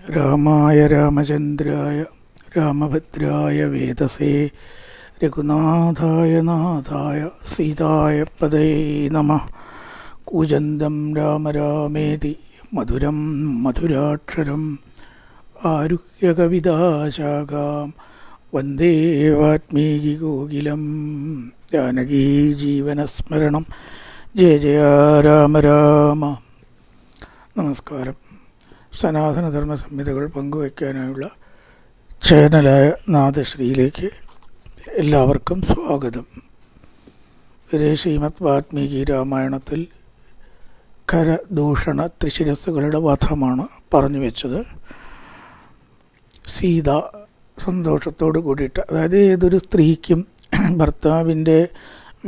രാമായ രാമചന്ദ്രായ രാമഭദ്രായ വേദസേ രഘുനാഥായ നാഥായ സീതായ പദയേ നമഃ. കൂജന്തം രാമ രാമേതി മധുരം മധുരാക്ഷരം ആരുഹ്യകവിതാശാഖാം വന്ദേ വാൽമീകികോകിലം. ജാനകീ ജീവനസ്മരണം. ജയ ജയ രാമ രാമ. നമസ്കാരം. സനാതനധർമ്മ സംഹിതകൾ പങ്കുവയ്ക്കാനായുള്ള ചാനലായ നാദശ്രീയിലേക്ക് എല്ലാവർക്കും സ്വാഗതം. ശ്രീമദ് വാൽമീകി രാമായണത്തിൽ ഖരദൂഷണ ത്രിശിരസ്സുകളുടെ വധമാണ് പറഞ്ഞു വെച്ചത്. സീത സന്തോഷത്തോട് കൂടിയിട്ട്, അതായത് ഏതൊരു സ്ത്രീക്കും ഭർത്താവിൻ്റെ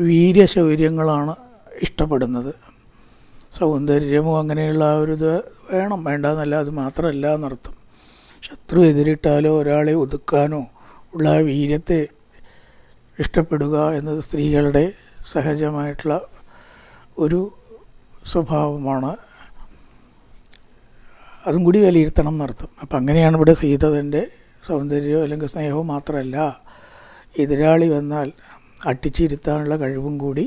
വീര്യശൗര്യങ്ങളാണ് ഇഷ്ടപ്പെടുന്നത്. സൗന്ദര്യമോ അങ്ങനെയുള്ള ഒരു ഇത് വേണം, വേണ്ടെന്നല്ല, അത് മാത്രമല്ല എന്നർത്ഥം. ശത്രു എതിരിട്ടാലോ ഒരാളെ ഒതുക്കാനോ ഉള്ള ആ വീര്യത്തെ ഇഷ്ടപ്പെടുക എന്നത് സ്ത്രീകളുടെ സഹജമായിട്ടുള്ള ഒരു സ്വഭാവമാണ്. അതും കൂടി വിലയിരുത്തണം എന്നർത്ഥം. അപ്പം അങ്ങനെയാണ് ഇവിടെ സീത തൻ്റെ സൗന്ദര്യമോ അല്ലെങ്കിൽ സ്നേഹവും മാത്രമല്ല, എതിരാളി വന്നാൽ അട്ടിച്ചിരുത്താനുള്ള കഴിവും കൂടി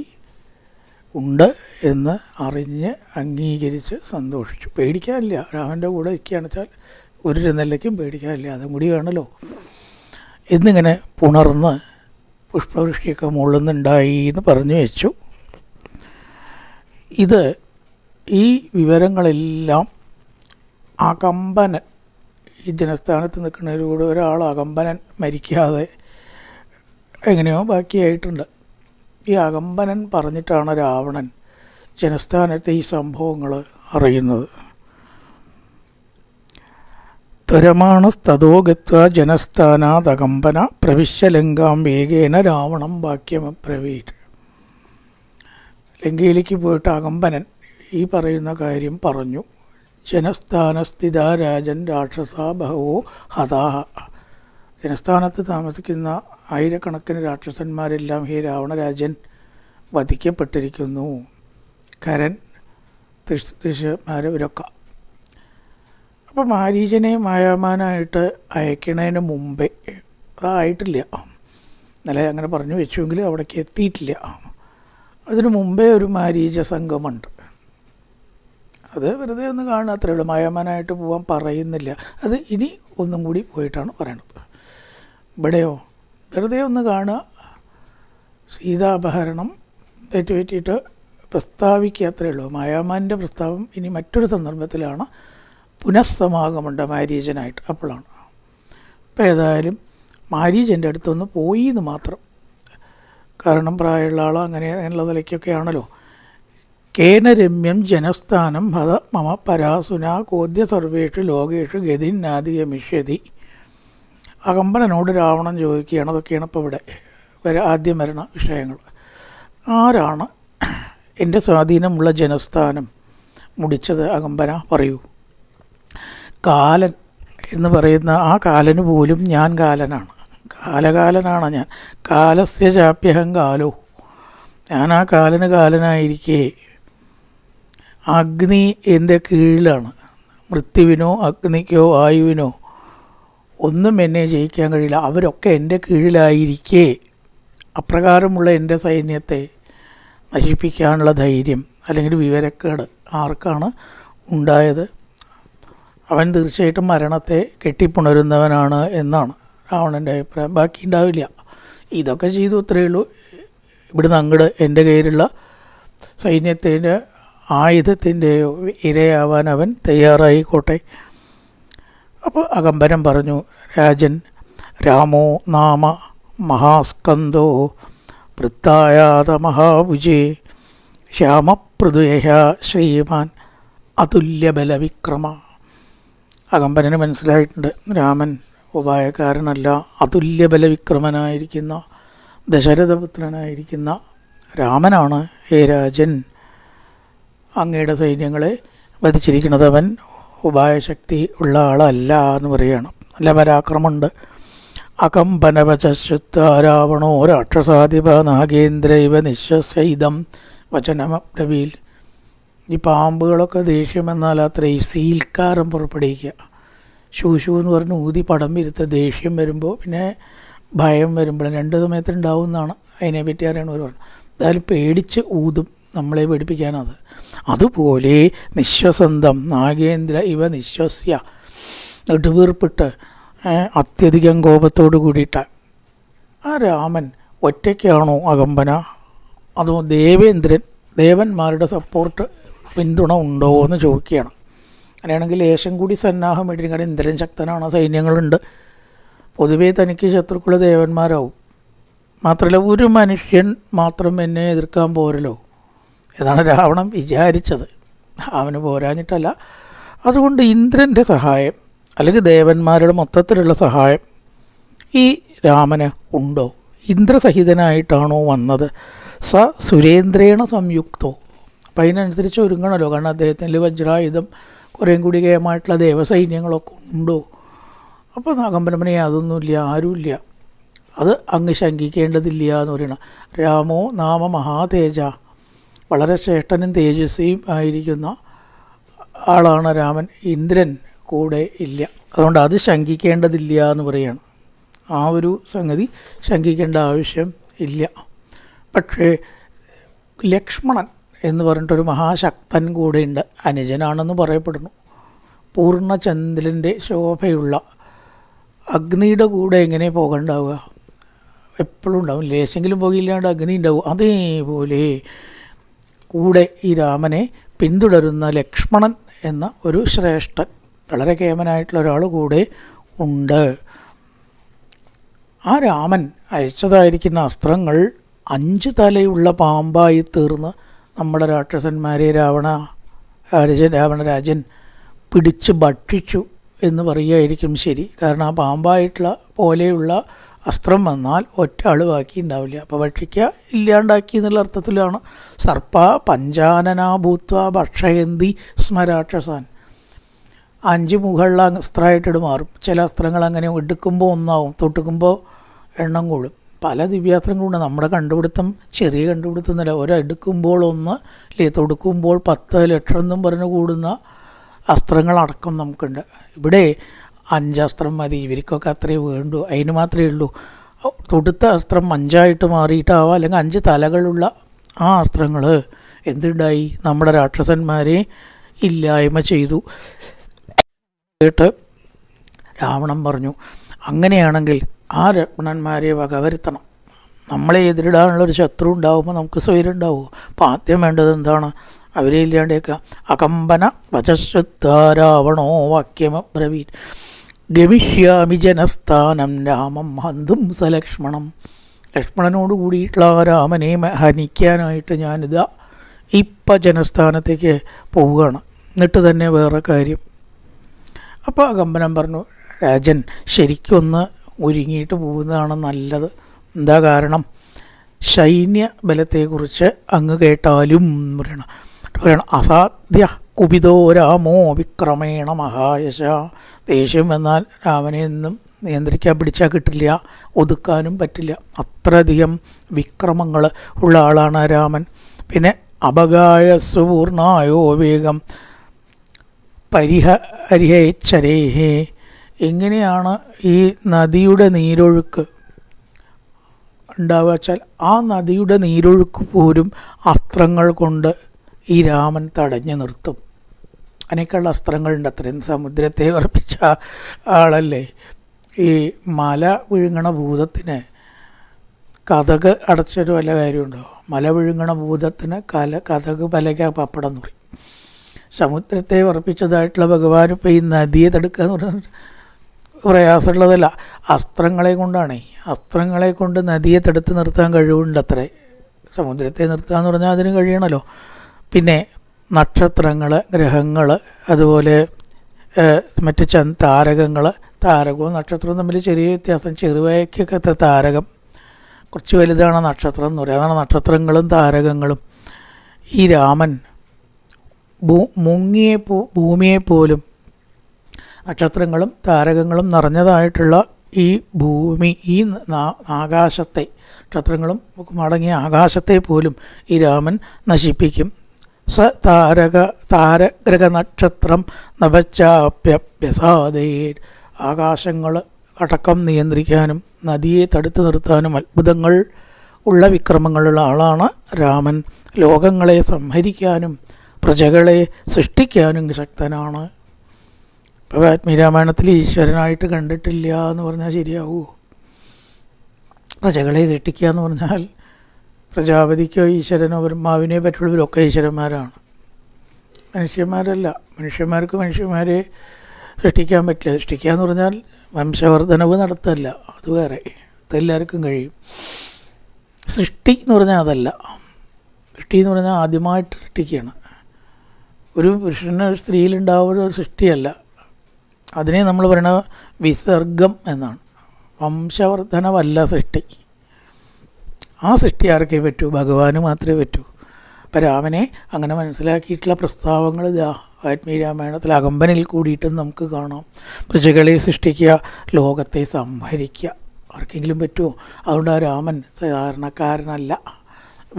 ഉണ്ട് എന്ന് അറിഞ്ഞ് അംഗീകരിച്ച് സന്തോഷിച്ചു. പേടിക്കാനില്ല, രാമൻ്റെ കൂടെ നിൽക്കുകയാണെന്ന് വെച്ചാൽ ഒരു നിലയ്ക്കും പേടിക്കാനില്ല, അതും കൂടി വേണമല്ലോ എന്നിങ്ങനെ പുണർന്ന് പുഷ്പവൃഷ്ടിയൊക്കെ മുകളിൽ നിന്നുണ്ടായി എന്ന് പറഞ്ഞു വെച്ചു. ഈ വിവരങ്ങളെല്ലാം അകമ്പനൻ, ഈ ജനസ്ഥാനത്ത് നിൽക്കുന്നതിലൂടെ ഒരാൾ അകമ്പനൻ മരിക്കാതെ എങ്ങനെയോ ബാക്കിയായിട്ടുണ്ട്. ഈ അകമ്പനൻ പറഞ്ഞിട്ടാണ് രാവണൻ ജനസ്ഥാനത്തെ ഈ സംഭവങ്ങൾ അറിയുന്നത്. ത്വരമാണസ്തതോ ഗത്വാ ജനസ്ഥാനാദകമ്പന പ്രവിശ്യ ലങ്കാം വേഗേന രാവണം വാക്യമബ്രവീത്. ലങ്കയിലേക്ക് പോയിട്ട് അകമ്പനൻ ഈ പറയുന്ന കാര്യം പറഞ്ഞു. ജനസ്ഥാനസ്ഥിത രാജൻ രാക്ഷസാ ബഹവോ ഹതാഹ. ജനസ്ഥാനത്ത് താമസിക്കുന്ന ആയിരക്കണക്കിന് രാക്ഷസന്മാരെല്ലാം ഹേ രാവണരാജൻ വധിക്കപ്പെട്ടിരിക്കുന്നു. കരൻ തൃശമാരവരൊക്കെ. അപ്പം മാരീചനെ മായാമാനായിട്ട് അയക്കണതിന് മുമ്പേ, അതായിട്ടില്ല, ഇന്നലെ അങ്ങനെ പറഞ്ഞു വെച്ചുവെങ്കിൽ അവിടേക്ക് എത്തിയിട്ടില്ല. അതിനു മുമ്പേ ഒരു മാരീച സംഘമുണ്ട്. അത് വെറുതെ ഒന്ന് കാണുക, അത്രയേ ഉള്ളൂ. മായാമാനായിട്ട് പോകാൻ പറയുന്നില്ല. അത് ഇനി ഒന്നും കൂടി പോയിട്ടാണ് പറയണത്. ഇവിടെയോ വെറുതെ ഒന്ന് കാണുക, സീതാപഹരണം തെറ്റുപറ്റിയിട്ട് പ്രസ്താവിക്കുക, അത്രയേ ഉള്ളൂ. മായാമാൻ്റെ പ്രസ്താവം ഇനി മറ്റൊരു സന്ദർഭത്തിലാണ് പുനഃസമാഗമുണ്ട് മാരീചനായിട്ട്, അപ്പോഴാണ്. ഇപ്പം ഏതായാലും മാരീചൻ്റെ അടുത്തൊന്ന് പോയി എന്ന് മാത്രം. കാരണം പ്രായമുള്ള ആൾ അങ്ങനെയുള്ള നിലയ്ക്കൊക്കെ ആണല്ലോ. കേന രമ്യം ജനസ്ഥാനം ഹത മമ പരാസുന കോദ്യ സർവേഷു ലോകേഷു ഗതിന്നാദിയമിഷ്യതി. അകമ്പനോട് രാവണൻ ചോദിക്കുകയാണ്. അതൊക്കെയാണ് ഇപ്പോൾ ഇവിടെ ആദ്യം വരുന്ന വിഷയങ്ങൾ. ആരാണ് എൻ്റെ സ്വാധീനമുള്ള ജനസ്ഥാനം മുടിച്ചത്? അകമ്പന പറയൂ. കാലൻ എന്ന് പറയുന്ന ആ കാലന് പോലും ഞാൻ കാലനാണ്, കാലകാലനാണ് ഞാൻ. കാലസ്യ ചാപ്യഹം കാലോ. ഞാൻ ആ കാലന് കാലനായിരിക്കെ അഗ്നി എൻ്റെ കീഴിലാണ്. മൃത്യുവിനോ അഗ്നിക്കോ വായുവിനോ ഒന്നും എന്നെ ജയിക്കാൻ കഴിയില്ല. അവരൊക്കെ എൻ്റെ കീഴിലായിരിക്കെ അപ്രകാരമുള്ള എൻ്റെ സൈന്യത്തെ നശിപ്പിക്കാനുള്ള ധൈര്യം അല്ലെങ്കിൽ വിവരക്കേട് ആർക്കാണ് ഉണ്ടായത്? അവൻ തീർച്ചയായിട്ടും മരണത്തെ കെട്ടിപ്പുണരുന്നവനാണ് എന്നാണ് രാവണൻ്റെ അഭിപ്രായം. ബാക്കി ഉണ്ടാവില്ല. ഇതൊക്കെ ചെയ്തു, അത്രയേ ഉള്ളൂ. ഇവിടുന്ന് അങ്ങോട്ട് എൻ്റെ കയ്യിലുള്ള സൈന്യത്തിൻ്റെ ആയുധത്തിൻ്റെ ഇരയാവാൻ അവൻ തയ്യാറായിക്കോട്ടെ. അപ്പോൾ അകമ്പനം പറഞ്ഞു, രാജൻ രാമോ നാമ മഹാസ്കന്ദോ വൃത്തായാത മഹാഭുജേ ശ്യാമപൃഥുയഃ ശ്രീമാൻ അതുല്യബലവിക്രമ. അകമ്പനന് മനസ്സിലായിട്ടുണ്ട്, രാമൻ ഉപായക്കാരനല്ല, അതുല്യബലവിക്രമനായിരിക്കുന്ന ദശരഥപുത്രനായിരിക്കുന്ന രാമനാണ് ഹേ രാജൻ അങ്ങയുടെ സൈന്യങ്ങളെ വധിച്ചിരിക്കുന്നത്. അവൻ ഉപായശക്തി ഉള്ള ആളല്ല എന്ന് പറയുകയാണ്. നല്ല പരാക്രമമുണ്ട്. അകമ്പനവചശ്രുത്വ രാവണോ രാക്ഷസാധിപ നാഗേന്ദ്ര ഇവ നിശ്വസൈതം വചനമബ്രവീൽ. ഈ പാമ്പുകളൊക്കെ ദേഷ്യമെന്നാൽ അത്ര ഈ സീൽക്കാരം പുറപ്പെടുവിക്കുക, ശൂശു എന്ന് പറഞ്ഞ് ഊതി പടം വരുത്തുക. ദേഷ്യം വരുമ്പോൾ പിന്നെ ഭയം വരുമ്പോൾ രണ്ട് സമയത്തുണ്ടാവും എന്നാണ് അതിനെപ്പറ്റി അറിയണവർ പറഞ്ഞു. എന്തായാലും പേടിച്ച് ഊതും, നമ്മളെ പേടിപ്പിക്കാനത്. അതുപോലെ നിശ്വസന്തം നാഗേന്ദ്ര ഇവ നിശ്വസ്യ, നെടുവീർപ്പിട്ട് അത്യധികം കോപത്തോട് കൂടിയിട്ട് ആ രാമൻ ഒറ്റയ്ക്കാണോ അകമ്പന, അതോ ദേവേന്ദ്രൻ ദേവന്മാരുടെ സപ്പോർട്ട് പിന്തുണ ഉണ്ടോ എന്ന് ചോദിക്കുകയാണ്. അങ്ങനെയാണെങ്കിൽ ലേശം കൂടി സന്നാഹം ഇടും. കാരണം ഇന്ദ്രൻ ശക്തനാണ്, സൈന്യങ്ങളുണ്ട്. പൊതുവേ തനിക്ക് ശത്രുക്കൾ ദേവന്മാരാവും. മാത്രമല്ല ഒരു മനുഷ്യൻ മാത്രം എന്നെ എതിർക്കാൻ പോരല്ലോ എന്നാണ് രാവണൻ വിചാരിച്ചത്. അവന് പോരാഞ്ഞിട്ടല്ല. അതുകൊണ്ട് ഇന്ദ്രൻ്റെ സഹായം അല്ലെങ്കിൽ ദേവന്മാരുടെ മൊത്തത്തിലുള്ള സഹായം ഈ രാമന് ഉണ്ടോ? ഇന്ദ്രസഹിതനായിട്ടാണോ വന്നത്? സുരേന്ദ്രേണ സംയുക്തോ. അപ്പം അതിനനുസരിച്ച് ഒരുങ്ങണമല്ലോ. കാരണം അദ്ദേഹത്തിൻ്റെ വജ്രായുധം കുറേയും കൂടി കേമായിട്ടുള്ള ദേവസൈന്യങ്ങളൊക്കെ ഉണ്ടോ? അപ്പോൾ നാഗമ്പരമനെ അതൊന്നുമില്ല, ആരുമില്ല, അത് അങ്ങ് ശങ്കിക്കേണ്ടതില്ല എന്ന് പറയണം. രാമോ നാമ മഹാതേജ, വളരെ ശ്രേഷ്ഠനും തേജസ്വിയും ആയിരിക്കുന്ന ആളാണ് രാമൻ. ഇന്ദ്രൻ കൂടെ ഇല്ല, അതുകൊണ്ട് അത് ശങ്കിക്കേണ്ടതില്ല എന്ന് പറയുകയാണ്. ആ ഒരു സംഗതി ശങ്കിക്കേണ്ട ആവശ്യം ഇല്ല. പക്ഷേ ലക്ഷ്മണൻ എന്ന് പറഞ്ഞിട്ടൊരു മഹാശക്തൻ കൂടെയുണ്ട്, അനുജനാണെന്ന് പറയപ്പെടുന്നു. പൂർണ്ണചന്ദ്രൻ്റെ ശോഭയുള്ള അഗ്നിയുടെ കൂടെ എങ്ങനെ പോകണ്ടാവുക? എപ്പോഴും ഉണ്ടാവും, ലേശെങ്കിലും പോകില്ലാണ്ട് അഗ്നി ഉണ്ടാവും. അതേപോലെ കൂടെ ഈ രാമനെ പിന്തുടരുന്ന ലക്ഷ്മണൻ എന്ന ഒരു ശ്രേഷ്ഠൻ, വളരെ കേമനായിട്ടുള്ള ഒരാൾ കൂടെ ഉണ്ട്. ആ രാമൻ അയച്ചതായിരിക്കുന്ന അസ്ത്രങ്ങൾ 5 തലയുള്ള പാമ്പായി തീർന്ന് നമ്മുടെ രാക്ഷസന്മാരെ രാവണരാജൻ പിടിച്ച് ഭക്ഷിച്ചു എന്ന് പറയുകയായിരിക്കും ശരി. കാരണം ആ പാമ്പായിട്ടുള്ള പോലെയുള്ള അസ്ത്രം വന്നാൽ ഒറ്റ ആൾ ബാക്കി ഉണ്ടാവില്ല. അപ്പോൾ ഭക്ഷിക്കുക, ഇല്ലാണ്ടാക്കി എന്നുള്ള അർത്ഥത്തിലാണ്. സർപ്പ പഞ്ചാനനാ ഭൂത്വ ഭക്ഷയന്തി സ്മരാക്ഷസാൻ. 5 മുകളിലുള്ള അസ്ത്രമായിട്ടിട്ട് മാറും. ചില അസ്ത്രങ്ങൾ അങ്ങനെ എടുക്കുമ്പോൾ ഒന്നാവും, തൊട്ടുക്കുമ്പോൾ എണ്ണം കൂടും. പല ദിവ്യാസ്ത്രങ്ങളുണ്ട്. നമ്മുടെ കണ്ടുപിടുത്തം ചെറിയ കണ്ടുപിടുത്തം എന്നല്ല, ഒരെടുക്കുമ്പോൾ 1 അല്ലേ, തൊടുക്കുമ്പോൾ 10 ലക്ഷം എന്നും പറഞ്ഞ് കൂടുന്ന അസ്ത്രങ്ങളടക്കം നമുക്കുണ്ട്. ഇവിടെ 5 അസ്ത്രം മതി, ഇവർക്കൊക്കെ അത്രയേ വേണ്ടൂ, അതിന് മാത്രമേ ഉള്ളൂ. തൊടുത്ത അസ്ത്രം 5ആയിട്ട് മാറിയിട്ടാവാം, അല്ലെങ്കിൽ 5 തലകളുള്ള ആ അസ്ത്രങ്ങൾ എന്തുണ്ടായി? നമ്മുടെ രാക്ഷസന്മാരെ ഇല്ലായ്മ ചെയ്തു. കേട്ട് രാവണൻ പറഞ്ഞു, അങ്ങനെയാണെങ്കിൽ ആ രത്നന്മാരെ വകവരുത്തണം. നമ്മളെ എതിരിടാനുള്ളൊരു ശത്രു ഉണ്ടാവുമ്പോൾ നമുക്ക് സ്വൈര്യം ഉണ്ടാവുമോ? അപ്പോൾ ആദ്യം വേണ്ടത് എന്താണ്? അവരെ ഇല്ലാണ്ടേക്കാം. അകമ്പന വചശ്രുദ്ധാരാവണോ വാക്യമബ്രവീൻ ഗമിഷ്യാമി ജനസ്ഥാനം രാമം ഹന്തും സലക്ഷ്മണം. ലക്ഷ്മണനോട് കൂടിയിട്ടുള്ള ആ രാമനെ ഹനിക്കാനായിട്ട് ഞാനിതാ ഇപ്പം ജനസ്ഥാനത്തേക്ക് പോവുകയാണ്. എന്നിട്ട് തന്നെ വേറെ കാര്യം. അപ്പോൾ അകമ്പനം പറഞ്ഞു, രാജൻ ശരിക്കൊന്ന് ഒരുങ്ങിയിട്ട് പോകുന്നതാണ് നല്ലത്. എന്താ കാരണം? സൈന്യ ബലത്തെക്കുറിച്ച് അങ്ങ് കേട്ടാലും പറയണം. അസാധ്യ കുപിതോ രാമോ വിക്രമേണ മഹായശ. ദേഷ്യം എന്നാൽ രാമനെ ഒന്നും നിയന്ത്രിക്കാൻ പിടിച്ചാൽ കിട്ടില്ല, ഒതുക്കാനും പറ്റില്ല. അത്രയധികം വിക്രമങ്ങൾ ഉള്ള ആളാണ് രാമൻ. പിന്നെ അപകായസുപൂർണായോ വേഗം പരിഹരിച്ചരേഹേ. എങ്ങനെയാണ് ഈ നദിയുടെ നീരൊഴുക്ക് ഉണ്ടാവുക വെച്ചാൽ, ആ നദിയുടെ നീരൊഴുക്ക് പോലും അസ്ത്രങ്ങൾ കൊണ്ട് ഈ രാമൻ തടഞ്ഞു നിർത്തും. അതിനേക്കാളുള്ള അസ്ത്രങ്ങളുണ്ട്. അത്രയും സമുദ്രത്തെ ഉറപ്പിച്ച ആളല്ലേ. ഈ മല വിഴുങ്ങണ ഭൂതത്തിന് കഥക് അടച്ചൊരു വല്ല കാര്യമുണ്ടോ? മല വിഴുങ്ങണ ഭൂതത്തിന് കഥക് പലക പപ്പടം എന്ന് പറയും. സമുദ്രത്തെ ഉറപ്പിച്ചതായിട്ടുള്ള ഭഗവാൻ ഇപ്പോൾ ഈ നദിയെ തടുക്കുക എന്ന് പറഞ്ഞാൽ പ്രയാസമുള്ളതല്ല, അസ്ത്രങ്ങളെ കൊണ്ടാണ്. അസ്ത്രങ്ങളെ കൊണ്ട് നദിയെ തടുത്ത് നിർത്താൻ കഴിവുണ്ട്. അത്രേ. സമുദ്രത്തെ നിർത്തുക എന്ന് പറഞ്ഞാൽ അതിന് കഴിയണമല്ലോ. പിന്നെ നക്ഷത്രങ്ങൾ, ഗ്രഹങ്ങൾ, അതുപോലെ മറ്റ് താരകങ്ങൾ. താരകവും നക്ഷത്രവും തമ്മിൽ ചെറിയ വ്യത്യാസം. ചെറുവയ്ക്കൊക്കെ താരകം, കുറച്ച് വലുതാണ് നക്ഷത്രം എന്ന് പറയുക. അതാണ് നക്ഷത്രങ്ങളും താരകങ്ങളും. ഈ രാമൻ ഭൂമിയെപ്പോലും നക്ഷത്രങ്ങളും താരകങ്ങളും നിറഞ്ഞതായിട്ടുള്ള ഈ ഭൂമി, ഈ ആകാശത്തെ, നക്ഷത്രങ്ങളും മടങ്ങിയ ആകാശത്തെ പോലും ഈ രാമൻ നശിപ്പിക്കും. സ താരഗ്രഹ നക്ഷത്രം നഭച്ചാപ്യഭ്യസാദേ. ആകാശങ്ങൾ അടക്കം നിയന്ത്രിക്കാനും നദിയെ തടുത്തു നിർത്താനും അത്ഭുതങ്ങൾ ഉള്ള വിക്രമങ്ങളുള്ള ആളാണ് രാമൻ. ലോകങ്ങളെ സംഹരിക്കാനും പ്രജകളെ സൃഷ്ടിക്കാനും ശക്തനാണ്. ഇപ്പോൾ വാൽമീകി രാമായണത്തിൽ ഈശ്വരനായിട്ട് കണ്ടിട്ടില്ല എന്ന് പറഞ്ഞാൽ ശരിയാവൂ? പ്രജകളെ സൃഷ്ടിക്കുക എന്ന് പറഞ്ഞാൽ പ്രജാപതിക്കോ ഈശ്വരനോ ബ്രഹ്മാവിനെ പറ്റുള്ളവരൊക്കെ ഈശ്വരന്മാരാണ്, മനുഷ്യന്മാരല്ല. മനുഷ്യന്മാർക്ക് മനുഷ്യന്മാരെ സൃഷ്ടിക്കാൻ പറ്റില്ല. സൃഷ്ടിക്കുക എന്ന് പറഞ്ഞാൽ വംശവർദ്ധനവ് നടത്തല്ല, അത് വേറെ, അതെല്ലാവർക്കും കഴിയും. സൃഷ്ടി എന്ന് പറഞ്ഞാൽ അതല്ല. സൃഷ്ടി എന്ന് പറഞ്ഞാൽ ആദ്യമായിട്ട് സൃഷ്ടിക്കുകയാണ്. ഒരു പുരുഷന് സ്ത്രീയിലുണ്ടാവുന്ന ഒരു സൃഷ്ടിയല്ല. അതിനെ നമ്മൾ പറയുന്നത് വിസർഗം എന്നാണ്. വംശവർദ്ധനവല്ല സൃഷ്ടി. ആ സൃഷ്ടി ആർക്കേ പറ്റൂ? ഭഗവാന് മാത്രമേ പറ്റൂ. അപ്പം രാമനെ അങ്ങനെ മനസ്സിലാക്കിയിട്ടുള്ള പ്രസ്താവങ്ങൾ ഇതാ വാൽമീകി രാമായണത്തിൽ അകമ്പനിൽ കൂടിയിട്ടും നമുക്ക് കാണാം. പ്രജകളെ സൃഷ്ടിക്കുക, ലോകത്തെ സംഹരിക്കുക. ആർക്കെങ്കിലും പറ്റുമോ? അതുകൊണ്ട് ആ രാമൻ സാധാരണക്കാരനല്ല.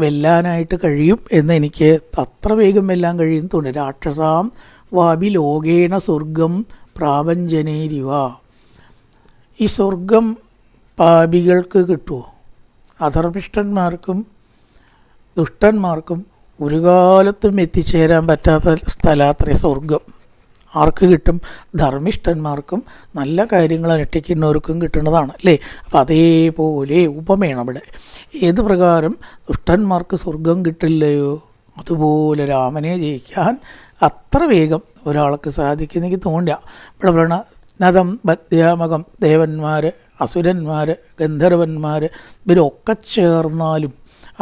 വെല്ലാനായിട്ട് കഴിയും എന്ന് എനിക്ക് അത്ര വേഗം വെല്ലാൻ കഴിയും തോന്നുന്നു. രാക്ഷസാം വാപി ലോകേന സ്വർഗം പ്രാപഞ്ചനേരിവ. ഈ സ്വർഗം പാപികൾക്ക് കിട്ടുമോ? അധർമ്മിഷ്ഠന്മാർക്കും ദുഷ്ടന്മാർക്കും ഒരു കാലത്തും എത്തിച്ചേരാൻ പറ്റാത്ത സ്ഥലത്രേ സ്വർഗം. ആർക്ക് കിട്ടും? ധർമ്മിഷ്ഠന്മാർക്കും നല്ല കാര്യങ്ങൾ അനുഷ്ഠിക്കുന്നവർക്കും കിട്ടുന്നതാണ് അല്ലേ? അപ്പം അതേപോലെ ഉപമയാണ് ഇവിടെ. ഏത് പ്രകാരം ദുഷ്ടന്മാർക്ക് സ്വർഗം കിട്ടില്ലയോ അതുപോലെ രാമനെ ജയിക്കാൻ അത്ര വേഗം ഒരാൾക്ക് സാധിക്കുന്നെങ്കിൽ തോന്നില്ല. ഇവിടെ പറയണ നദം ബദ്ധ്യാമകം ദേവന്മാർ, അസുരന്മാർ, ഗന്ധർവന്മാർ ഇവരൊക്കെ ചേർന്നാലും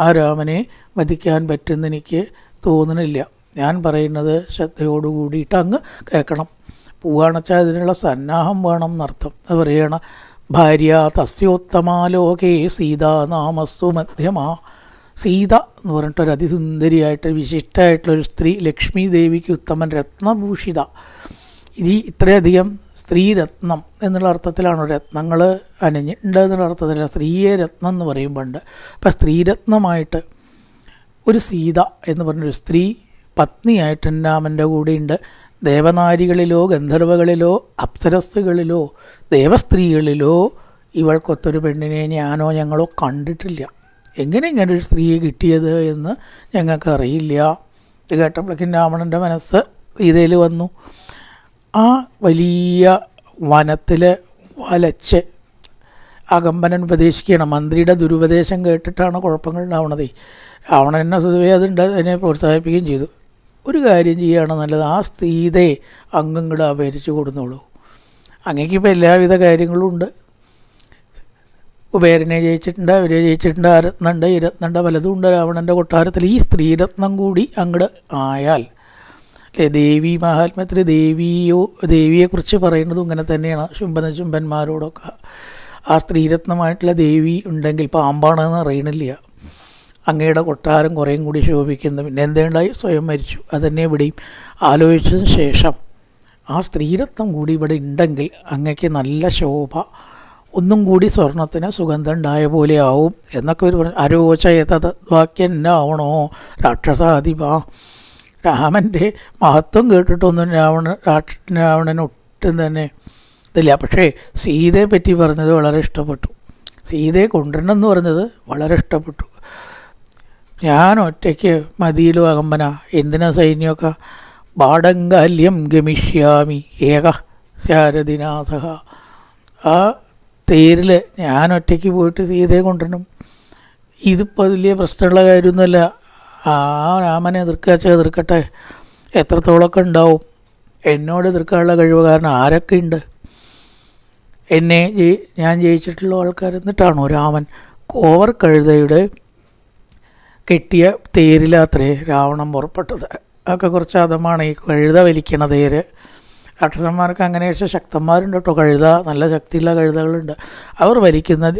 ആ രാമനെ വധിക്കാൻ പറ്റുമെന്നെനിക്ക് തോന്നുന്നില്ല. ഞാൻ പറയുന്നത് ശ്രദ്ധയോടുകൂടിയിട്ട് അങ്ങ് കേൾക്കണം. പോവുകയാണെച്ചാൽ അതിനുള്ള സന്നാഹം വേണം എന്നർത്ഥം. അത് പറയണ ഭാര്യ തസ്യോത്തമാലോകേ സീതാ നാമസ്സു മധ്യമാ. സീത എന്ന് പറഞ്ഞിട്ടൊരു അതിസുന്ദരിയായിട്ട് വിശിഷ്ടമായിട്ടുള്ളൊരു സ്ത്രീ, ലക്ഷ്മി ദേവിക്ക് ഉത്തമൻ, രത്നഭൂഷിത. ഇത്രയധികം സ്ത്രീരത്നം എന്നുള്ള അർത്ഥത്തിലാണ്. രത്നങ്ങൾ അണിഞ്ഞിട്ടുണ്ട് എന്നുള്ള അർത്ഥത്തിലാണ് സ്ത്രീയെ രത്നം എന്ന് പറയുമ്പോണ്ട്. അപ്പം സ്ത്രീരത്നമായിട്ട് ഒരു സീത എന്ന് പറഞ്ഞൊരു സ്ത്രീ പത്നിയായിട്ട് രാമൻ്റെ കൂടെയുണ്ട്. ദേവനാരികളിലോ ഗന്ധർവകളിലോ അപ്സരസ്സുകളിലോ ദേവസ്ത്രീകളിലോ ഇവൾക്കൊത്തൊരു പെണ്ണിനെ ഞാനോ ഞങ്ങളോ കണ്ടിട്ടില്ല. എങ്ങനെ ഇങ്ങനൊരു സ്ത്രീയെ കിട്ടിയത് എന്ന് ഞങ്ങൾക്കറിയില്ല. ഇത് കേട്ടപ്പോഴേക്കും രാവണൻ്റെ മനസ്സ് സീതയിൽ വന്നു. ആ വലിയ വനത്തിൽ വലച്ച് അകമ്പനൻ ഉപദേശിക്കണം. മന്ത്രിയുടെ ദുരുപദേശം കേട്ടിട്ടാണ് കുഴപ്പങ്ങൾ ഉണ്ടാവണത്. രാവണൻ എന്നെ പൊതുവേ അതുണ്ട്, അതിനെ പ്രോത്സാഹിപ്പിക്കുകയും ചെയ്തു. ഒരു കാര്യം ചെയ്യുകയാണ് നല്ലത്, ആ സീതയെ അങ്ങും അപഹരിച്ചു കൊടുന്നോളൂ. അങ്ങേക്കിപ്പോൾ എല്ലാവിധ കാര്യങ്ങളും ഉണ്ട്. കുബേരനെ ജയിച്ചിട്ടുണ്ട്, അവരെ ജയിച്ചിട്ടുണ്ട്, ആ രത്നമുണ്ട്, ഈ രത്നമുണ്ട്, പലതും ഉണ്ട് രാവണൻ്റെ കൊട്ടാരത്തിൽ. ഈ സ്ത്രീരത്നം കൂടി അങ്ങോട്ട് ആയാൽ അല്ലേ? ദേവി മഹാത്മ്യത്തിൽ ദേവിയെക്കുറിച്ച് പറയുന്നതും ഇങ്ങനെ തന്നെയാണ്. ശുംഭന്മാരോടൊക്കെ ആ സ്ത്രീരത്നമായിട്ടുള്ള ദേവി ഉണ്ടെങ്കിൽ പാമ്പാണെന്ന് അറിയണില്ല. അങ്ങയുടെ കൊട്ടാരം കുറേയും കൂടി ശോഭിക്കുന്നു. പിന്നെ എന്തുണ്ടായി? സ്വയം മരിച്ചു. അതന്നെ ഇവിടെയും ആലോചിച്ചതിന് ശേഷം ആ സ്ത്രീരത്നം കൂടി ഇവിടെ ഉണ്ടെങ്കിൽ അങ്ങക്ക് നല്ല ശോഭ, ഒന്നും കൂടി സ്വർണത്തിന് സുഗന്ധം ഉണ്ടായ പോലെ ആവും എന്നൊക്കെ ഒരു പറഞ്ഞു. അരോചയതദ്വാക്യം എന്നാവണോ രാക്ഷസാധിപ. രാമൻ്റെ മഹത്വം കേട്ടിട്ടൊന്നും രാവണന് ഒട്ടും തന്നെ ഇതില്ല. പക്ഷേ സീതയെ പറ്റി പറഞ്ഞത് വളരെ ഇഷ്ടപ്പെട്ടു. സീതയെ കൊണ്ടുവരണം എന്ന് പറഞ്ഞത് വളരെ ഇഷ്ടപ്പെട്ടു. ഞാൻ ഒറ്റയ്ക്ക് മതിയിലോ അകമ്പന, എന്തിനാ സൈന്യമൊക്കെ? ബാടങ്കാല്യം ഗമിഷ്യാമി ഏക ശാരദിനാഥ. ആ തേരിൽ ഞാൻ ഒറ്റയ്ക്ക് പോയിട്ട് സീതയെ കൊണ്ടുവരണം. ഇതിപ്പോൾ വലിയ പ്രശ്നമുള്ള കാര്യമൊന്നുമല്ല. ആ രാമനെ എതിർക്കട്ടെ, എത്രത്തോളമൊക്കെ ഉണ്ടാവും. എന്നോട് എതിർക്കാനുള്ള കഴിവ് കാരണം ആരൊക്കെ ഉണ്ട്? ഞാൻ ജയിച്ചിട്ടുള്ള ആൾക്കാർ. എന്നിട്ടാണോ രാമൻ കോവർ കഴുതയുടെ കെട്ടിയ തേരിലാത്രേ രാവണൻ പുറപ്പെട്ടത്. അതൊക്കെ കുറച്ച് അതമാണ്. ഈ കഴുത വലിക്കണ തേര് രാക്ഷസന്മാർക്ക് അങ്ങനെ ശക്തന്മാരുണ്ട് കേട്ടോ. കഴുത നല്ല ശക്തിയുള്ള കഴുതകളുണ്ട്. അവർ വലിക്കുന്നത്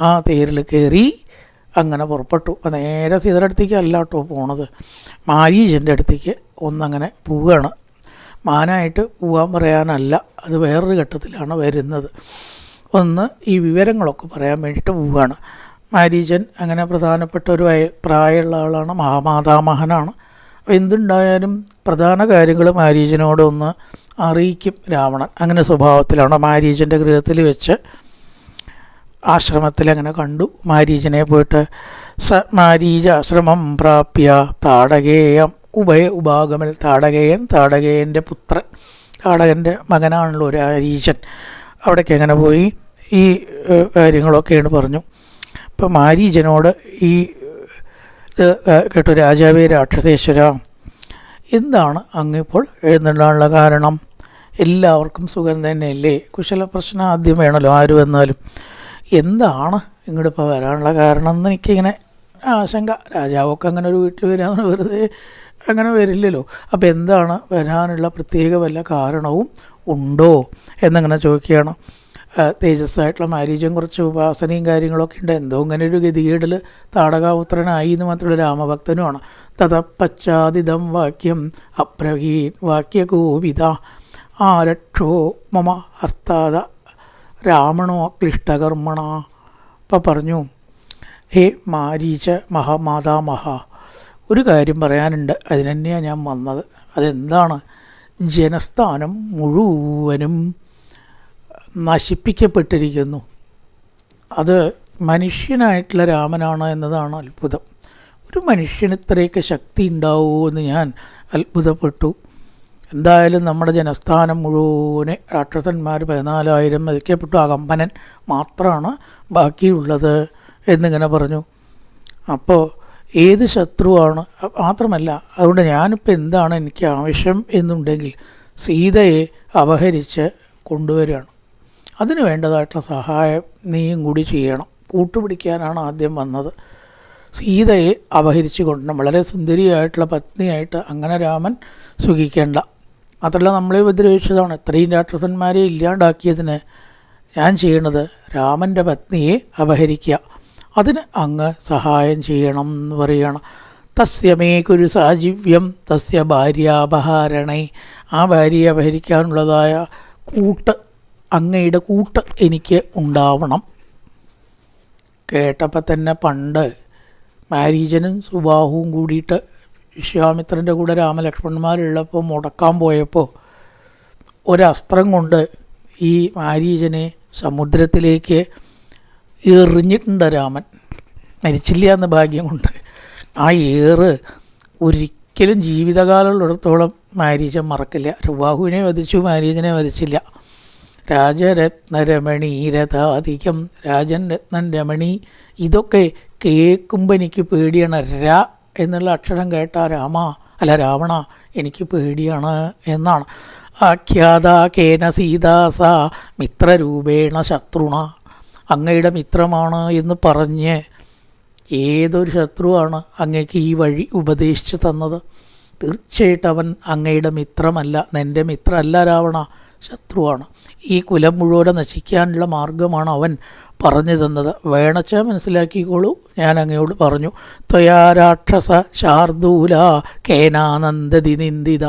ആ തേരിൽ കയറി അങ്ങനെ പുറപ്പെട്ടു. അപ്പം നേരെ സീതയുടെ അടുത്തേക്ക് അല്ല കേട്ടോ പോണത്, മാരീചൻ്റെ അടുത്തേക്ക് ഒന്നങ്ങനെ പോവുകയാണ്. മാനായിട്ട് പോകാൻ പറയാനല്ല, അത് വേറൊരു ഘട്ടത്തിലാണ് വരുന്നത്. ഒന്ന് ഈ വിവരങ്ങളൊക്കെ പറയാൻ വേണ്ടിയിട്ട് പോവുകയാണ്. മാരീചൻ അങ്ങനെ പ്രധാനപ്പെട്ട ഒരു പ്രായമുള്ള ആളാണ്, മഹാമാതാമഹനാണ്. എന്തുണ്ടായാലും പ്രധാന കാര്യങ്ങൾ മാരീചനോടൊന്ന് അറിയിക്കും രാവണൻ. അങ്ങനെ സ്വഭാവത്തിലാണ്. മാരീചൻ്റെ ഗൃഹത്തിൽ വെച്ച് ആശ്രമത്തിൽ അങ്ങനെ കണ്ടു. മാരീചനെ പോയിട്ട് മാരീചാശ്രമം പ്രാപ്യ താടകേയം ഉഭാഗമൽ. താടകേയൻ്റെ പുത്രൻ, താടകൻ്റെ മകനാണല്ലോ ഒരു മാരീചൻ. അവിടേക്ക് എങ്ങനെ പോയി ഈ കാര്യങ്ങളൊക്കെയാണ് പറഞ്ഞു. ഇപ്പം മാരീചനോട് ഈ കേട്ടു, രാജാവേ രാക്ഷസേശ്വര, എന്താണ് അങ്ങിപ്പോൾ എഴുന്നള്ളാനുള്ള കാരണം? എല്ലാവർക്കും സുഖം തന്നെയല്ലേ? കുശല പ്രശ്നം ആദ്യം വേണമല്ലോ ആര് വന്നാലും. എന്താണ് ഇങ്ങോട്ട് ഇപ്പോൾ വരാനുള്ള കാരണം എന്ന് എനിക്കിങ്ങനെ ആശങ്ക. രാജാവൊക്കെ അങ്ങനെ ഒരു വീട്ടിൽ വരാൻ വെറുതെ അങ്ങനെ വരില്ലല്ലോ. അപ്പോൾ എന്താണ് വരാനുള്ള പ്രത്യേക വല്ല കാരണവും ഉണ്ടോ എന്നങ്ങനെ ചോദിക്കുകയാണ്. തേജസ്സായിട്ടുള്ള മാരീചൻ കുറച്ച് ഉപാസനയും കാര്യങ്ങളൊക്കെ ഉണ്ട്. എന്തോ ഇങ്ങനെ ഒരു ഗതികേടിൽ താടകാപുത്രനായി എന്ന് മാത്രമല്ല രാമഭക്തനുമാണ്. തതപ്പശ്ചാദിതം വാക്യം അബ്രവീൻ വാക്യകോവിത ആരക്ഷോ മമ ഹസ്താദ രാവണോ ക്ലിഷ്ടകർമ്മണ. അപ്പം പറഞ്ഞു, ഹേ മാരീച മഹാമാതാമഹ, ഒരു കാര്യം പറയാനുണ്ട്, അതിനെന്നെയാണ് ഞാൻ വന്നത്. അതെന്താണ്? ജനസ്ഥാനം മുഴുവനും നശിപ്പിക്കപ്പെട്ടിരിക്കുന്നു. അത് മനുഷ്യനായിട്ടുള്ള രാമനാണ് എന്നതാണ് അത്ഭുതം. ഒരു മനുഷ്യന് ഇത്രയൊക്കെ ശക്തി ഉണ്ടാവുമോ എന്ന് ഞാൻ അത്ഭുതപ്പെട്ടു. എന്തായാലും നമ്മുടെ ജനസ്ഥാനം മുഴുവനെ രാക്ഷസന്മാർ 14,000 വധിക്കപ്പെട്ടു. അകമ്പനൻ മാത്രമാണ് ബാക്കിയുള്ളത് എന്നിങ്ങനെ പറഞ്ഞു. അപ്പോൾ ഏത് ശത്രുവാണ്? മാത്രമല്ല, അതുകൊണ്ട് ഞാനിപ്പോൾ എന്താണ് എനിക്ക് ആവശ്യം എന്നുണ്ടെങ്കിൽ സീതയെ അപഹരിച്ച് കൊണ്ടുവരികയാണ്. അതിന് വേണ്ടതായിട്ടുള്ള സഹായം നീയും കൂടി ചെയ്യണം. കൂട്ടുപിടിക്കാനാണ് ആദ്യം വന്നത്. സീതയെ അപഹരിച്ച് കൊണ്ടുവരണം. വളരെ സുന്ദരിയായിട്ടുള്ള പത്നിയായിട്ട് അങ്ങനെ രാമൻ സുഖിക്കേണ്ട. മാത്രമല്ല, നമ്മളെ ഉപദ്രവിച്ചതാണ്. ഇത്രയും രാക്ഷസന്മാരെ ഇല്ലാണ്ടാക്കിയതിന് ഞാൻ ചെയ്യണത് രാമൻ്റെ പത്നിയെ അപഹരിക്കുക. അതിന് അങ്ങ് സഹായം ചെയ്യണം എന്ന് പറയുകയാണ്. തസ്യമേ കുരു സാജീവ്യം തസ്യ ഭാര്യാപഹാരണേ. ആ ഭാര്യയെ അപഹരിക്കാനുള്ളതായ അങ്ങയുടെ കൂട്ട് എനിക്ക് ഉണ്ടാവണം. കേട്ടപ്പോൾ തന്നെ പണ്ട് മാരീചനും സുബാഹുവും കൂടിയിട്ട് വിശ്വാമിത്രൻ്റെ കൂടെ രാമലക്ഷ്മണന്മാരുള്ളപ്പോൾ മുടക്കാൻ പോയപ്പോൾ ഒരസ്ത്രം കൊണ്ട് ഈ മാരീചനെ സമുദ്രത്തിലേക്ക് എറിഞ്ഞിട്ടുണ്ട് രാമൻ. മരിച്ചില്ല എന്ന ഭാഗ്യം കൊണ്ട്. ആ ഏറ് ഒരിക്കലും ജീവിതകാലമുള്ളിടത്തോളം മാരീചൻ മറക്കില്ല. സുബാഹുവിനെ വധിച്ചു, മാരീചനെ വധിച്ചില്ല. രാജരത്നരമണീരഥാധികം, രാജൻ രത്നൻ രമണി, ഇതൊക്കെ കേൾക്കുമ്പോൾ എനിക്ക് പേടിയാണ്. രാ എന്നുള്ള അക്ഷരം കേട്ടാ രാവണ എനിക്ക് പേടിയാണ് എന്നാണ്. ആഖ്യാത കേന സീതാസ മിത്രരൂപേണ ശത്രുണ. അങ്ങയുടെ മിത്രമാണ് എന്ന് പറഞ്ഞ് ഏതൊരു ശത്രുവാണ് അങ്ങയ്ക്ക് ഈ വഴി ഉപദേശിച്ച് തന്നത്? തീർച്ചയായിട്ടും അവൻ അങ്ങയുടെ മിത്രമല്ല, നിൻ്റെ മിത്രമല്ല രാവണ, ശത്രുവാണ്. ഈ കുലം മുഴുവൻ നശിക്കാനുള്ള മാർഗമാണ് അവൻ പറഞ്ഞു തന്നത്. വേണച്ചാൽ മനസ്സിലാക്കിക്കോളൂ, ഞാൻ അങ്ങയോട് പറഞ്ഞു. ത്വയാ രാക്ഷസ ശാർദൂല കേനാനന്ദതി നിന്ദിത.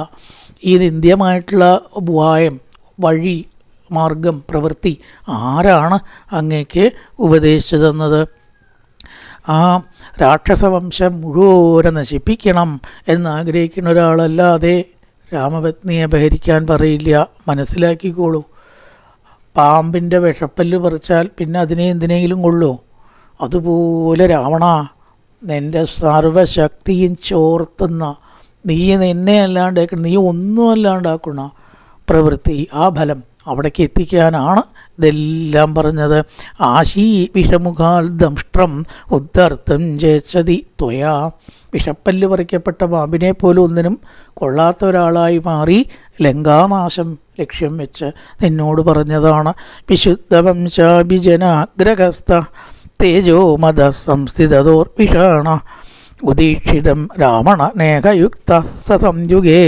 ഈ നിന്ദ്യമായിട്ടുള്ള ഉപായം, വഴി, മാർഗം, പ്രവൃത്തി ആരാണ് അങ്ങേക്ക് ഉപദേശിച്ചു തന്നത്? ആ രാക്ഷസവംശം മുഴുവൻ നശിപ്പിക്കണം എന്നാഗ്രഹിക്കുന്ന ഒരാളല്ലാതെ രാമപത്നിയെ അപഹരിക്കാൻ പറയില്ല, മനസ്സിലാക്കിക്കോളൂ. പാമ്പിൻ്റെ വിഷപ്പല്ല് പറിച്ചാൽ പിന്നെ അതിനെ എന്തിനെങ്കിലും കൊള്ളൂ. അതുപോലെ രാവണ, നിൻ്റെ സർവശക്തിയും ചോർത്തുന്ന, നീ നിന്നെ അല്ലാണ്ടാക്കണം, നീ ഒന്നും അല്ലാണ്ടാക്കുന്ന പ്രവൃത്തി, ആ ഫലം അവിടേക്ക് എത്തിക്കാനാണ് ഇതെല്ലാം പറഞ്ഞത്. ആശീ വിഷമുഖാൽ ദംഷ്ട്രം ഉദ്ധർത്തം ജയച്ചതി ത്വയാ. വിഷപ്പല്ല് പറിക്കപ്പെട്ട പാമ്പിനെ പോലും ഒന്നിനും കൊള്ളാത്ത ഒരാളായി മാറി ലങ്കാനാശം ലക്ഷ്യം വെച്ച് നിന്നോട് പറഞ്ഞതാണ്. വിശുദ്ധ വംശാഭിജനാഗ്രഹസ്ഥ തേജോ മത സംസ്ഥിതോർവിഷാണ ഉദീക്ഷിതം രാവണ നേഹയുക്ത സസംയുഗേ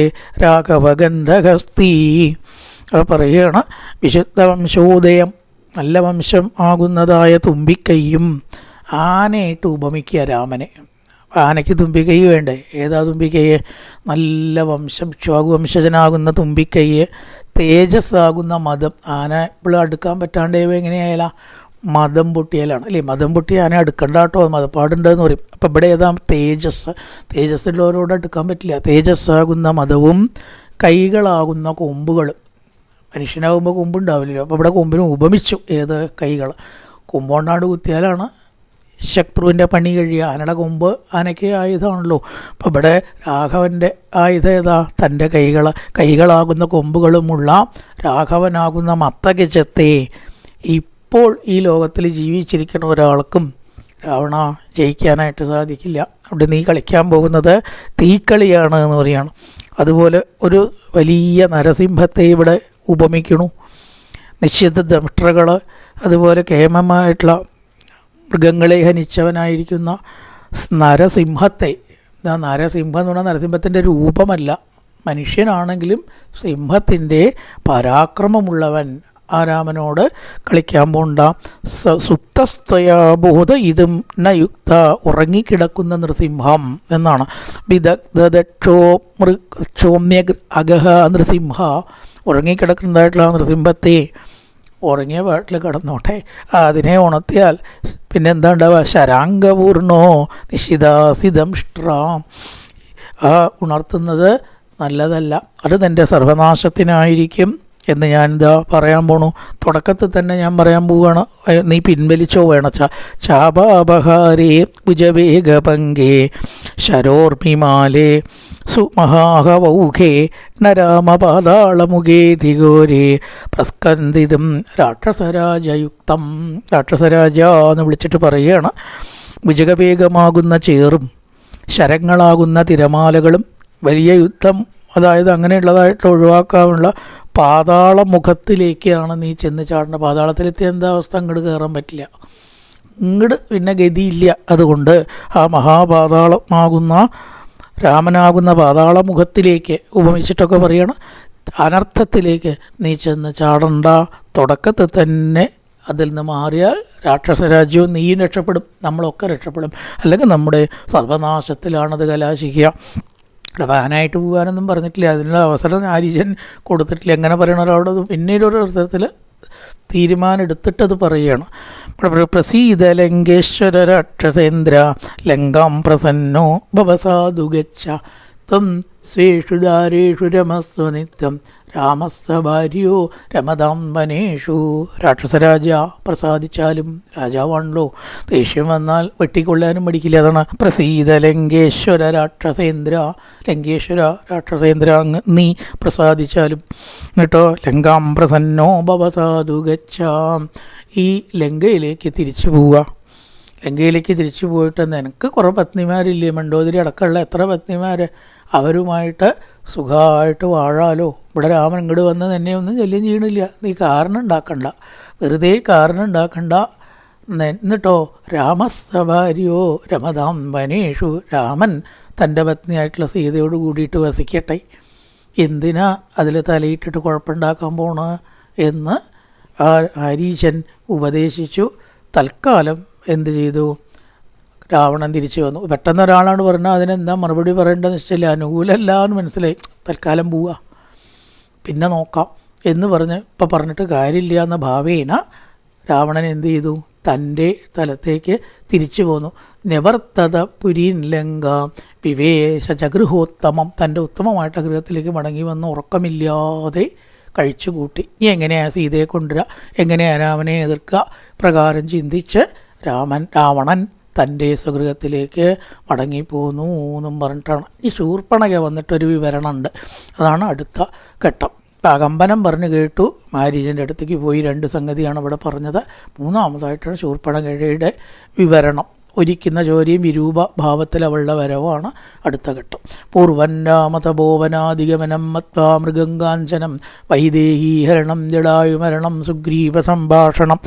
രാഘവഗന്ധഹസ്തീ. പറയുകയാണ്, വിശുദ്ധ വംശോദയം, നല്ല വംശം ആകുന്നതായ തുമ്പിക്കൈയും. ആനയായിട്ട് ഉപമിക്കുക രാമനെ. ആനയ്ക്ക് തുമ്പിക്കൈ വേണ്ടേ? ഏതാ തുമ്പിക്കൈയെ? നല്ല വംശം, വംശജനാകുന്ന തുമ്പിക്കൈയെ, തേജസ്സാകുന്ന മതം. ആന ഇപ്പോഴും അടുക്കാൻ പറ്റാണ്ടേ എങ്ങനെയായാല മതം പൊട്ടിയാലാണ് അല്ലേ. മതം പൊട്ടി ആനെ അടുക്കണ്ട കേട്ടോ, മതപ്പാടുണ്ടെന്ന് പറയും. അപ്പം ഇവിടെ ഏതാ തേജസ്, തേജസ്സുള്ളവരോട് അടുക്കാൻ പറ്റില്ല. തേജസ്സാകുന്ന മതവും കൈകളാകുന്ന കൊമ്പുകൾ. മനുഷ്യനാകുമ്പോൾ കൊമ്പുണ്ടാവില്ലല്ലോ, അപ്പോൾ ഇവിടെ കൊമ്പിന് ഉപമിച്ചു. ഏത് കൈകൾ, കൊമ്പുകൊണ്ടാണ്ട് കുത്തിയാലാണ് ശത്രുവിൻ്റെ പണി കഴിയുക. ആനയുടെ കൊമ്പ് ആനയ്ക്ക് ആയുധമാണല്ലോ. അപ്പോൾ ഇവിടെ രാഘവൻ്റെ ആയുധം ഏതാ, തൻ്റെ കൈകളാകുന്ന കൊമ്പുകളുമുള്ള രാഘവനാകുന്ന മത്തഗജത്തെ ഇപ്പോൾ ഈ ലോകത്തിൽ ജീവിച്ചിരിക്കുന്ന ഒരാൾക്കും രാവണ ജയിക്കാനായിട്ട് സാധിക്കില്ല. അവിടെ നീ കളിക്കാൻ പോകുന്നത് തീക്കളിയാണ് എന്ന് പറയുകയാണ്. അതുപോലെ ഒരു വലിയ നരസിംഹത്തെ ഇവിടെ ഉപമിക്കണു. നിശ്ചിത ദംഷ്ട്രകൾ, അതുപോലെ കേമമായിട്ടുള്ള മൃഗങ്ങളെ ഹനിച്ചവനായിരിക്കുന്ന നരസിംഹത്തെ. നരസിംഹം എന്ന് പറഞ്ഞാൽ നരസിംഹത്തിൻ്റെ രൂപമല്ല, മനുഷ്യനാണെങ്കിലും സിംഹത്തിൻ്റെ പരാക്രമമുള്ളവൻ ആ രാമനോട് കളിക്കാൻ പോണ്ട. സുപ്തസ്തയാ ബോധ ഇതും ന യുക്ത, ഉറങ്ങിക്കിടക്കുന്ന നൃസിംഹം എന്നാണ്. വിദഗ്ധോമ്യ അഗഹ നൃസിംഹ, ഉറങ്ങിക്കിടക്കുന്നതായിട്ടുള്ള നൃസിംഹത്തെ ഉറങ്ങിയ വീട്ടിൽ കിടന്നോട്ടെ, അതിനെ ഉണർത്തിയാൽ പിന്നെ എന്താ ഉണ്ടാവുക, ശരാംഗപൂർണോ നിശിതാസിദംഷ്ട്രാം. ആ ഉണർത്തുന്നത് നല്ലതല്ല, അത് നിൻ്റെ സർവനാശത്തിനായിരിക്കും എന്ന് ഞാനിതാ പറയാൻ പോണു. തുടക്കത്തിൽ തന്നെ ഞാൻ പറയാൻ പോവുകയാണ്, നീ പിൻവലിച്ചോ വേണച്ച. ചാപാപഹാരേ ഭുജവേഗപങ്കേ ശരോർമിമാലേ സുമഹാഹവൗഖേ നരാമപാതാളമുഖേ ധിഘോരേ പ്രസ്കന്ദിതും രാക്ഷസരാജയുക്തം. രാക്ഷസരാജ എന്ന് വിളിച്ചിട്ട് പറയുകയാണ്. ഭുജഗവേഗമാകുന്ന ചേറും ശരങ്ങളാകുന്ന തിരമാലകളും വലിയ യുദ്ധം, അതായത് അങ്ങനെയുള്ളതായിട്ട് ഒഴിവാക്കാനുള്ള പാതാളമുഖത്തിലേക്കാണ് നീ ചെന്ന് ചാടേണ്ട. പാതാളത്തിലെത്തിയ എന്താ അവസ്ഥ, അങ്ങോട്ട് കയറാൻ പറ്റില്ല, ഇങ്ങോട്ട് പിന്നെ ഗതിയില്ല. അതുകൊണ്ട് ആ മഹാപാതാളമാകുന്ന രാമനാകുന്ന പാതാളമുഖത്തിലേക്ക് ഉപമിച്ചിട്ടൊക്കെ പറയണം, അനർത്ഥത്തിലേക്ക് നീ ചെന്ന് ചാടണ്ട. തുടക്കത്തിൽ തന്നെ അതിൽ നിന്ന് മാറിയാൽ രാക്ഷസരാജ്യവും നീയും രക്ഷപ്പെടും, നമ്മളൊക്കെ രക്ഷപ്പെടും. അല്ലെങ്കിൽ നമ്മുടെ സർവനാശത്തിലാണത് കലാശിക്കുക. വാനായിട്ട് പോകാനൊന്നും പറഞ്ഞിട്ടില്ല, അതിനുള്ള അവസരം ആരീജൻ കൊടുത്തിട്ടില്ല. എങ്ങനെ പറയണ ഒരാളോട് പിന്നീട് ഒരു അവസരത്തിൽ തീരുമാനം എടുത്തിട്ടത് പറയുകയാണ്. പ്രസീത ലങ്കേശ്വര രാക്ഷസേന്ദ്ര ലങ്കാം പ്രസന്നോ ഭവസാധു ഗച്ഛ ത്വം സ്വേഷു ദാരേഷു രമസ്വ നിത്യം രാമസ്വ ഭാര്യോ രമതാം വനേഷു. രാക്ഷസരാജ പ്രസാദിച്ചാലും രാജാവാണല്ലോ, ദേഷ്യം വന്നാൽ വെട്ടിക്കൊള്ളാനും മടിക്കില്ല. അതാണ് പ്രസീത ലങ്കേശ്വര രാക്ഷസേന്ദ്ര. ലങ്കേശ്വര രാക്ഷസേന്ദ്ര, അങ്ങ് നീ പ്രസാദിച്ചാലും കേട്ടോ. ലങ്കാം പ്രസന്നോ ഭവസാധു ഗച്ഛാം. ഈ ലങ്കയിലേക്ക് തിരിച്ചു പോവുക. ലങ്കയിലേക്ക് തിരിച്ചു പോയിട്ട് നിനക്ക് കുറേ പത്നിമാരില്ലേ, മണ്ഡോദരി അടക്കമുള്ള എത്ര പത്നിമാർ, അവരുമായിട്ട് സുഖമായിട്ട് വാഴാലോ. ഇവിടെ രാമൻ ഇങ്ങോട്ട് വന്ന് തന്നെ ഒന്നും ശല്യം ചെയ്യണില്ല. നീ കാരണം ഉണ്ടാക്കണ്ട, വെറുതെ കാരണം ഉണ്ടാക്കണ്ട. എന്നിട്ടോ രാമസ്വഭാര്യോ രമതാം വനേഷു, രാമൻ തൻ്റെ പത്നിയായിട്ടുള്ള സീതയോട് കൂടിയിട്ട് വസിക്കട്ടെ. എന്തിനാ അതിൽ തലയിട്ടിട്ട് കുഴപ്പമുണ്ടാക്കാൻ പോണ എന്ന് ആരീശൻ ഉപദേശിച്ചു. തൽക്കാലം എന്ത് ചെയ്തു, രാവണൻ തിരിച്ചു വന്നു. പെട്ടെന്ന് ഒരാളാണ് പറഞ്ഞാൽ അതിനെന്താ മറുപടി പറയേണ്ടതെന്ന് വെച്ചില്ല, അനുകൂലമല്ല എന്ന് മനസ്സിലായി. തൽക്കാലം പോവുക, പിന്നെ നോക്കാം എന്ന് പറഞ്ഞ് ഇപ്പം പറഞ്ഞിട്ട് കാര്യമില്ല എന്ന ഭാവേന രാവണൻ എന്ത് ചെയ്തു, തൻ്റെ സ്ഥലത്തേക്ക് തിരിച്ചു പോന്നു. നിവർത്തത പുരീൻ ലങ്ക വിവേശ ചഗൃഹോത്തമം, തൻ്റെ ഉത്തമമായിട്ട് ഗൃഹത്തിലേക്ക് മടങ്ങി വന്ന് ഉറക്കമില്ലാതെ കഴിച്ചു കൂട്ടി. ഇനി എങ്ങനെയാണ് സീതയെ കൊണ്ടുവരിക, എങ്ങനെയാണ് രാമനെ എതിർക്കുക, പ്രകാരം ചിന്തിച്ച് രാവണൻ തൻ്റെ സ്വഗൃഹത്തിലേക്ക് മടങ്ങിപ്പോന്നു എന്നും പറഞ്ഞിട്ടാണ്. ഈ ശൂർപ്പണക വന്നിട്ടൊരു വിവരണമുണ്ട്, അതാണ് അടുത്ത ഘട്ടം. അകമ്പനം പറഞ്ഞു കേട്ടു, മാരീജൻ്റെ അടുത്തേക്ക് പോയി. രണ്ട് സംഗതിയാണ് ഇവിടെ പറഞ്ഞത്. മൂന്നാമതായിട്ടാണ് ശൂർപ്പണകയുടെ വിവരണം. ഒരിക്കുന്ന ചോരയും വിരൂപ ഭാവത്തിൽ അവളുടെ വരവാണ് അടുത്ത ഘട്ടം. പൂർവൻ രാമതപോവനാധിഗമനം മത്വാ മൃഗങ്കാഞ്ചനം വൈദേഹീഹരണം ജടായുമരണം സുഗ്രീവ സംഭാഷണം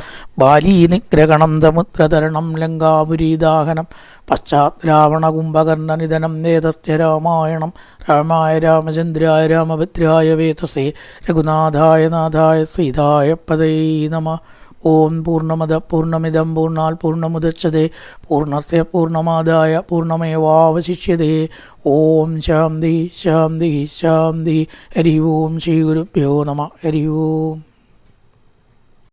ബാലീനിഗ്രഹണം സമുദ്രതരണം ലങ്കാപുരീദാഹനം പശ്ചാത് രാവണകുംഭകർണനിധനം നേതസ്യ രാമായണം രാമായ രാമചന്ദ്രായ രാമഭദ്രായ വേതസേ രഘുനാഥായ നാഥായ സീതായ പദൈ നമഃ. ഓം പൂർണ്ണമദ പൂർണ്ണമിദം പൂർണ്ണാൽ പൂർണ്ണമുദച്യതേ പൂർണ്ണസ്യ പൂർണ്ണമാദായ പൂർണ്ണമേവാവശിഷ്യതേ. ഓം ശാന്തി ശാന്തി ശാന്തി. ഹരി ഓം ശ്രീ ഗുരുഭ്യോ നമഃ. ഹരി ഓം.